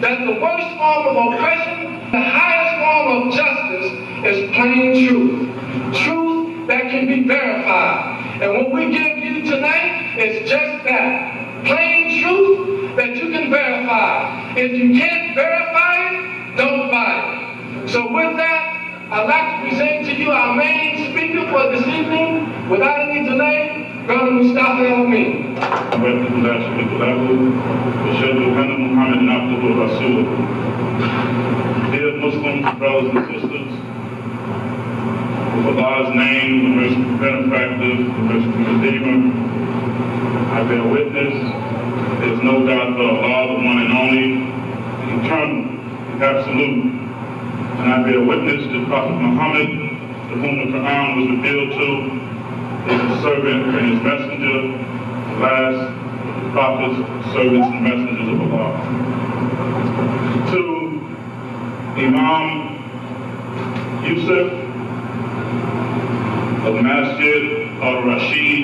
that the worst form of oppression, the highest form of justice, is plain truth. Truth that can be verified. And what we give you tonight is just that. Plain truth that you can verify. If you can't verify it, don't buy it. So with that, I'd like to present to you our main speaker for this evening, without any delay, Brother Mustafa El-Amin. Dear Muslims, brothers and sisters, with Allah's name, the merciful benefactor, the merciful redeemer, I bear witness, there is no God but Allah, the one and only, the eternal, the absolute. And I bear witness to Prophet Muhammad, to whom the Quran was revealed to, is his servant and his messenger, the last of the prophets, servants and messengers of Allah. To Imam Yusuf of Masjid al-Rashid,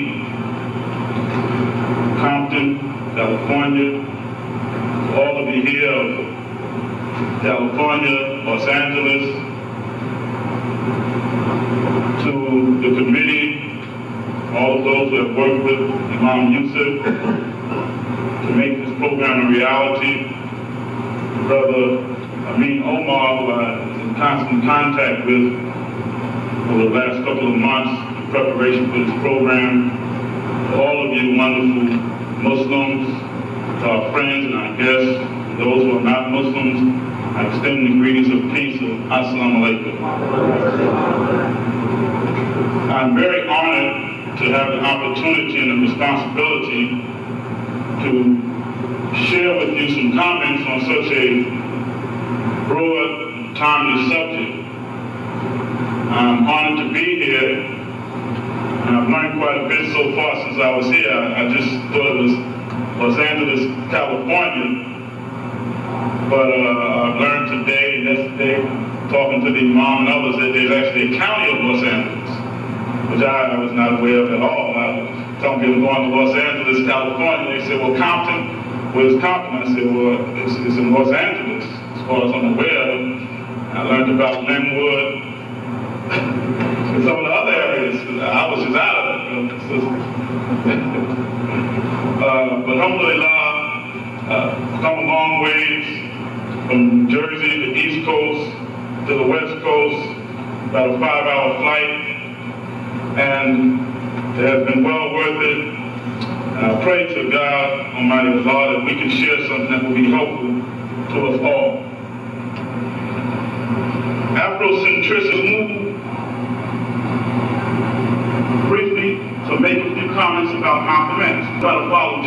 Compton, California, to all of you here of California, Los Angeles, to the committee, all of those who have worked with Imam Yusuf to make this program a reality, Brother El-Amin Omar, who I was in constant contact with over the last couple of months in preparation for this program, to all of you wonderful Muslims, to our friends and our guests, to those who are not Muslims, I extend the greetings of peace of Assalamu alaikum. I'm very honored to have the opportunity and the responsibility to share with you some comments on such a broad, timely subject. I'm honored to be here, and I've learned quite a bit so far since I was here. I just thought it was Los Angeles, California. But I've learned today and yesterday, talking to the Imam and others, that there's actually a county of Los Angeles, which I was not aware of at all. I was telling people going to Los Angeles, California, they said, well, Compton, where's Compton? I said, well, it's in Los Angeles, as far as I'm aware of. I learned about Linwood and some of the other areas. I was just out of it. But alhamdulillah, come a long ways. From Jersey to the East Coast to the West Coast, about a 5-hour flight, and it has been well worth it. And I pray to God Almighty Allah that we can share something that will be helpful to us all. Afrocentricity, briefly, to make a few comments about Malcom X. Try to follow.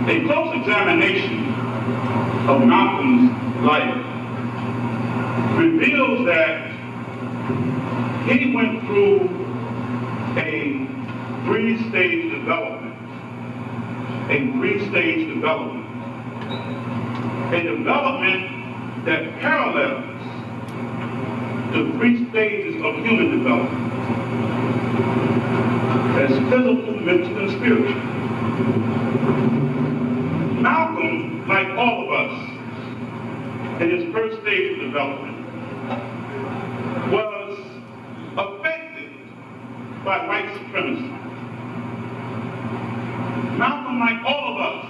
A close examination of Malcolm's life reveals that he went through a three-stage development. A development that parallels the three stages of human development as physical, mental, and spiritual. Malcolm, like all of us, in his first stage of development, was affected by white supremacy. Malcolm, like all of us,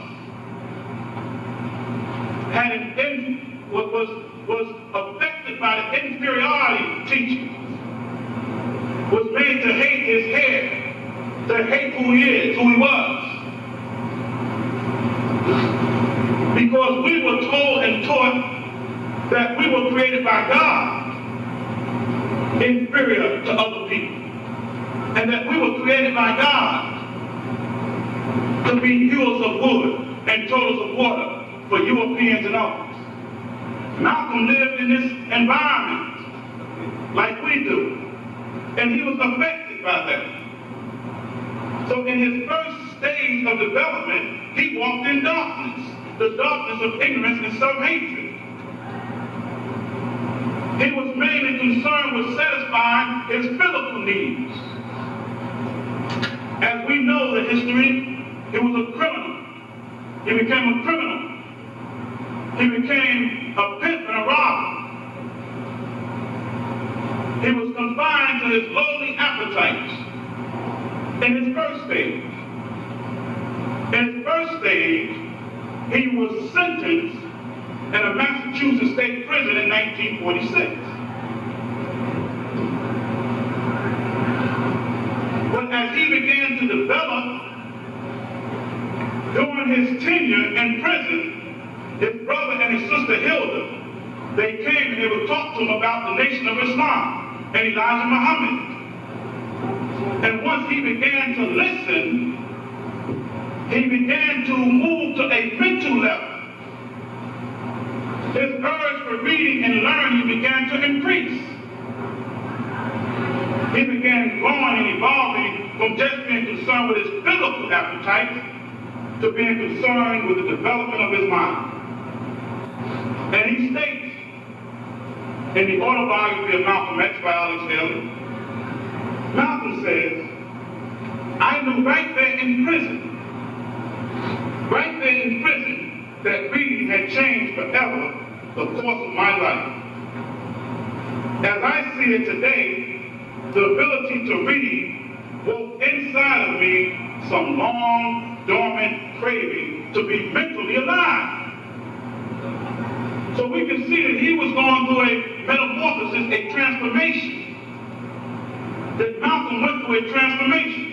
was affected by the inferiority teaching, was made to hate his hair, to hate who he is, who he was. Because we were told and taught that we were created by God, inferior to other people, and that we were created by God to be hewers of wood and totals of water for Europeans and others. Malcolm lived in this environment like we do, and he was affected by that. So in his first stage of development, he walked in darkness. The darkness of ignorance and self-hatred. He was mainly concerned with satisfying his physical needs. As we know history, he was a criminal. He became a criminal. He became a pimp and a robber. He was confined to his lowly appetites in his first stage. In his first stage, he was sentenced in a Massachusetts state prison in 1946. But as he began to develop during his tenure in prison, his brother and his sister Hilda, they came and they would talk to him about the Nation of Islam and Elijah Muhammad. And once he began to listen, he began to move to a mental level. His urge for reading and learning began to increase. He began growing and evolving from just being concerned with his physical appetites to being concerned with the development of his mind. And he states in the autobiography of Malcolm X by Alex Haley, Malcolm says, I knew right there in prison, that reading had changed forever the course of my life. As I see it today, the ability to read woke inside of me some long, dormant craving to be mentally alive. So we can see that he was going through a metamorphosis, a transformation. That Malcolm went through a transformation.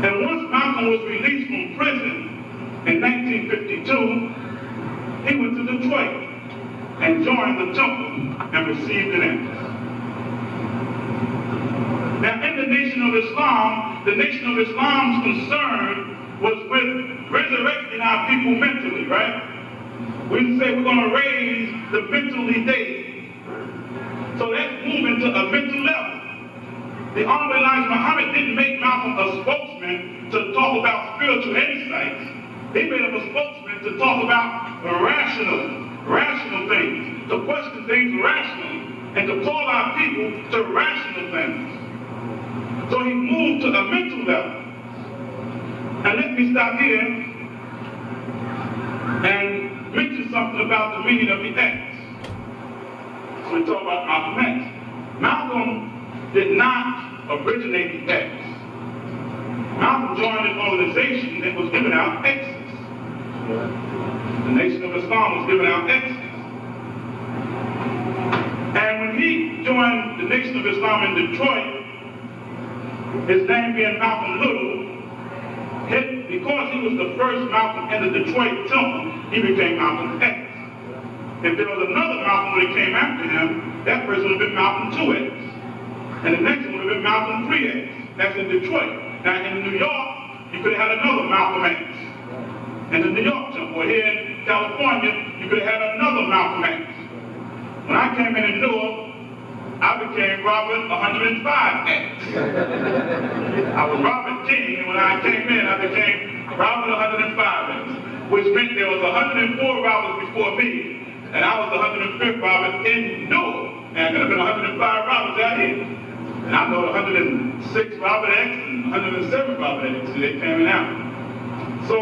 And once Malcolm was released from prison in 1952, he went to Detroit and joined the temple and received an image. Now in the Nation of Islam's concern was with resurrecting our people mentally, right? We say we're going to raise the mentally dead. So that's moving to a mental level. The Honorable Elijah Muhammad didn't make Malcolm a spokesman to talk about spiritual insights. He made him a spokesman to talk about rational things, to question things rationally, and to call our people to rational things. So he moved to a mental level. And let me stop here and mention something about the meaning of the X. So we talk about Malcolm X. Malcolm did not originate the X. Malcolm joined an organization that was giving out X's. The Nation of Islam was giving out X's. And when he joined the Nation of Islam in Detroit, his name being Malcolm Little, because he was the first Malcolm in the Detroit temple, he became Malcolm X. If there was another Malcolm that came after him, that person would have been Malcolm 2X. And the next one would have been Malcolm 3X. That's in Detroit. Now in New York, you could have had another Malcolm X. In the New York temple. Here in California, you could have had another Malcolm X. When I came in Newark, I became Robert 105X. I was Robert King, and when I came in, I became Robert 105X, which meant there was 104 Roberts before me, and I was the 105th Robert in Newark. And there could have been 105 Roberts out here. And I know 106 Robert X and 107 Robert X, they came in out. So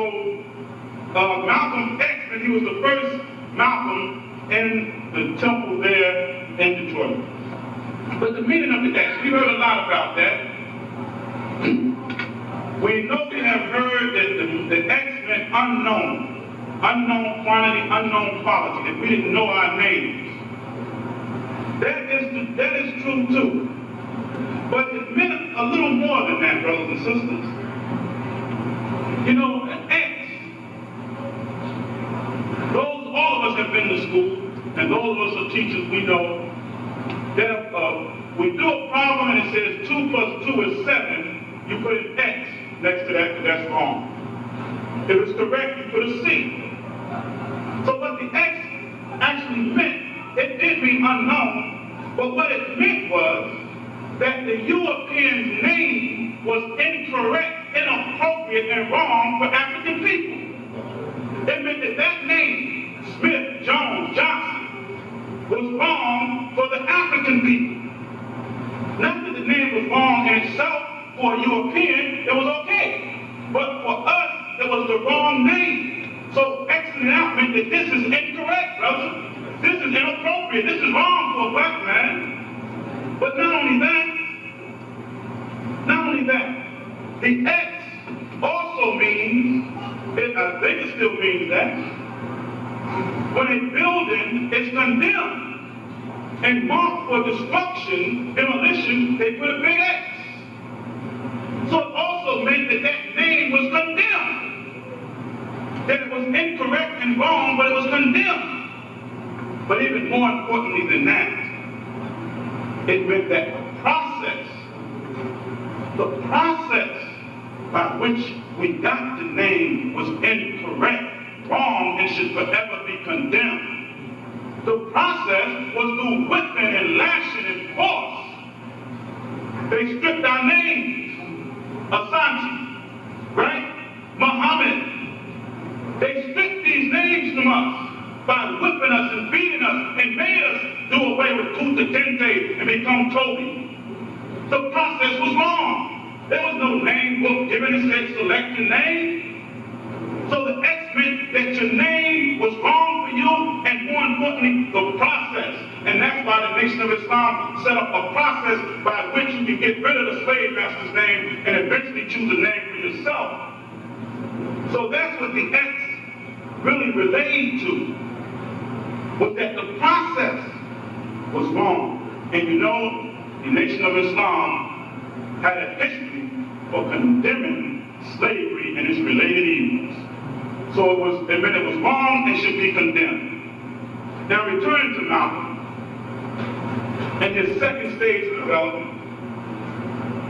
Malcolm X, and he was the first Malcolm in the temple there in Detroit. But the meaning of the X, we heard a lot about that. We know we have heard that the X meant unknown. Unknown quantity, unknown quality, that we didn't know our names. That is true too. But it meant a little more than that, brothers and sisters. You know, an X, all of us have been to school, and those of us are teachers, we know that we do a problem and it says 2 plus 2 is 7, you put an X next to that because that's wrong. If it's correct, you put a C. So what the X actually meant, it did mean unknown, but what it meant was that the European's name was incorrect, inappropriate, and wrong for African people. It meant that that name, Smith, Jones, Johnson, was wrong for the African people. Not that the name was wrong in itself, for a European, it was okay. But for us, it was the wrong name. So Xing it out meant that this is incorrect, brother. This is inappropriate. This is wrong for a black man. But not only that, the X also means, I think it still means that, when a building is condemned and marked for destruction, demolition, they put a big X. So it also meant that that name was condemned. That it was incorrect and wrong, but it was condemned. But even more importantly than that, it meant that the process by which we got the name was incorrect, wrong, and should forever be condemned. The process was through whipping and lashing and force. They stripped our names. Asante, right? Muhammad. They stripped these names from us by whipping us and beating us and made us do away with Kunta Kinte and become Toby. The process was wrong. There was no name book given and said select your name. So the X meant that your name was wrong for you, and more importantly, the process. And that's why the Nation of Islam set up a process by which you can get rid of the slave master's name and eventually choose a name for yourself. So that's what the X really relayed to, was that the process was wrong. And you know, the Nation of Islam had a history of condemning slavery and its related evils. So it meant it was wrong and should be condemned. Now returning to Malcolm and his second stage of development.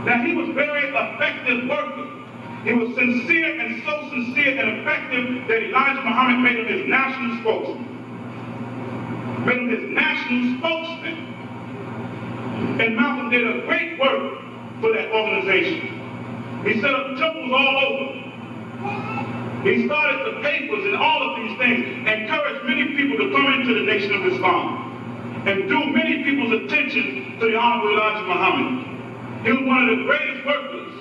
Now he was a very effective worker. He was sincere and so sincere and effective that Elijah Muhammad made him his national spokesman. And Malcolm did a great work for that organization. He set up temples all over. He started the papers and all of these things, encouraged many people to come into the Nation of Islam, and drew many people's attention to the Honorable Elijah Muhammad. He was one of the greatest workers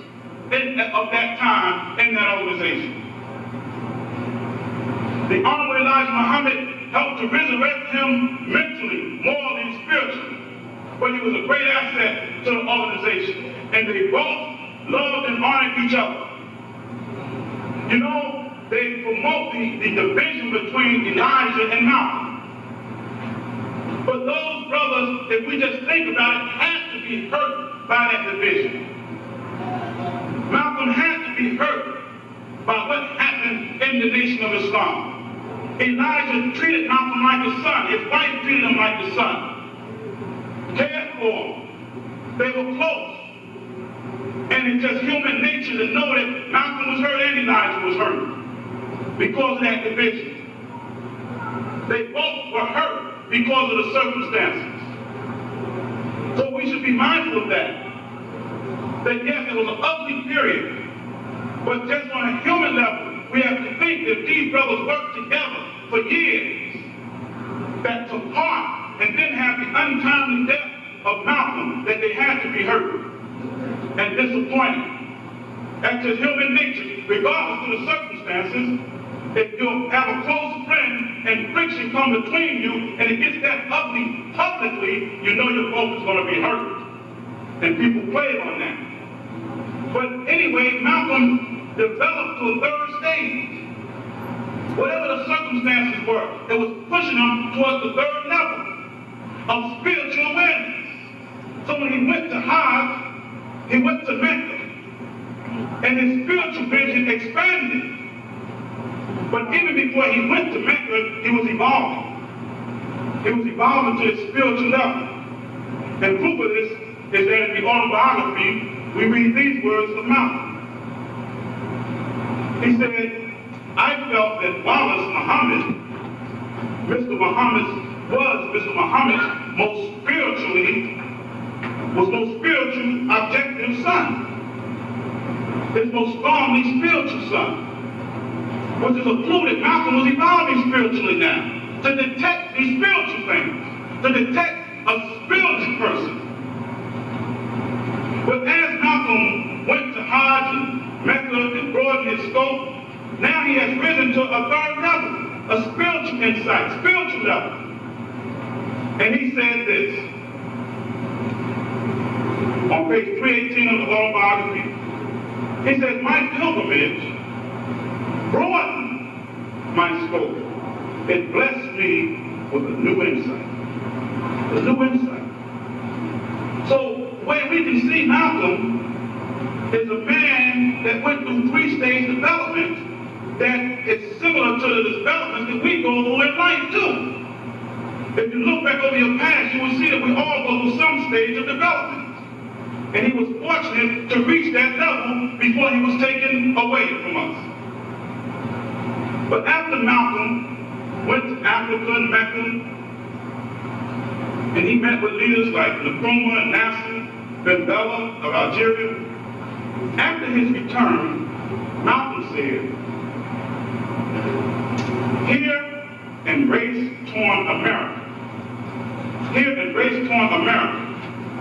of that time in that organization. The Honorable Elijah Muhammad helped to resurrect him mentally, morally, and spiritually. But he was a great asset to the organization, and they both loved and honored each other. You know, they promote the division between Elijah and Malcolm. But those brothers, if we just think about it, had to be hurt by that division. Malcolm had to be hurt by what happened in the Nation of Islam. Elijah treated Malcolm like a son. His wife treated him like a son. Cared for him. They were close. And it's just human nature to know that Malcolm was hurt and Elijah was hurt because of that division. They both were hurt because of the circumstances. So we should be mindful of that. That yes, it was an ugly period, but just on a human level, we have to think that these brothers worked together for years, that to part and then have the untimely death of Malcolm, that they had to be hurt and disappointed. That's just human nature, regardless of the circumstances. If you have a close friend and friction come between you and it gets that ugly publicly, you know your both is going to be hurt. And people played on that. But anyway, Malcolm developed to a third stage. Whatever the circumstances were, it was pushing him towards the third level of spiritual awareness. So when he went to Hajj, he went to Mecca, and his spiritual vision expanded. But even before he went to Mecca, he was evolving. He was evolving to his spiritual level. And proof of this is that in the autobiography, we read these words of Malcolm. He said, I felt that Wallace Muhammad, Mr. Muhammad's most spiritually objective son. His most strongly spiritual son. Which is a clue that Malcolm was evolving spiritually now. To detect these spiritual things. To detect a spiritual person. But as Malcolm went insight, spiritual level. And he said this on page 318 of the autobiography. He said, my pilgrimage broadened my scope. It blessed me with a new insight. A new insight. So, the way we can see Malcolm is a man that went through three-stage development that is similar to the development that we go through in life too. If you look back over your past, you will see that we all go through some stage of development. And he was fortunate to reach that level before he was taken away from us. But after Malcolm went to Africa and Mecca, and he met with leaders like Nkrumah and Nasser, Ben Bella of Algeria, after his return, Malcolm said, here in race-torn America,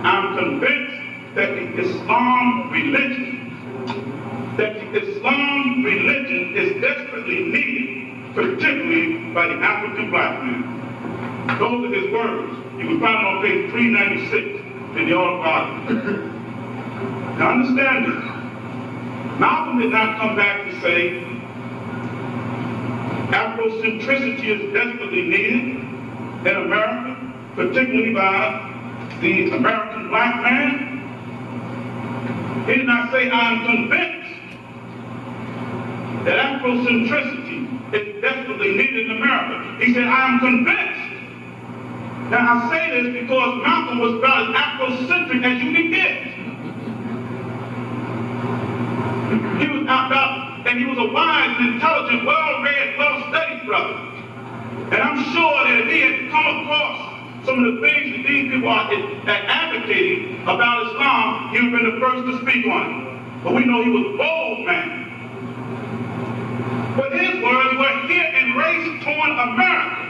I'm convinced that the Islam religion is desperately needed, particularly by the African black man. Those are his words. You can find it on page 396 in the autobiography. Now understand this. Malcolm did not come back to say Afrocentricity is desperately needed in America, particularly by the American black man. He did not say, I am convinced that Afrocentricity is desperately needed in America. He said, I am convinced. Now I say this because Malcolm was about as Afrocentric as you can get. He was about, and he was a wise, intelligent, well-read, well-studied brother. And I'm sure that if he had come across some of the things that these people are advocating about Islam, he would have been the first to speak on it. But we know he was a bold man. But his words were, here in race-torn America,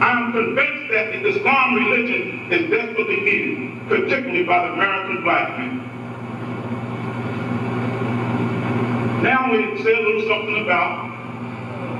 I am convinced that the Islam religion is desperately needed, particularly by the American black man. Now we say a little something about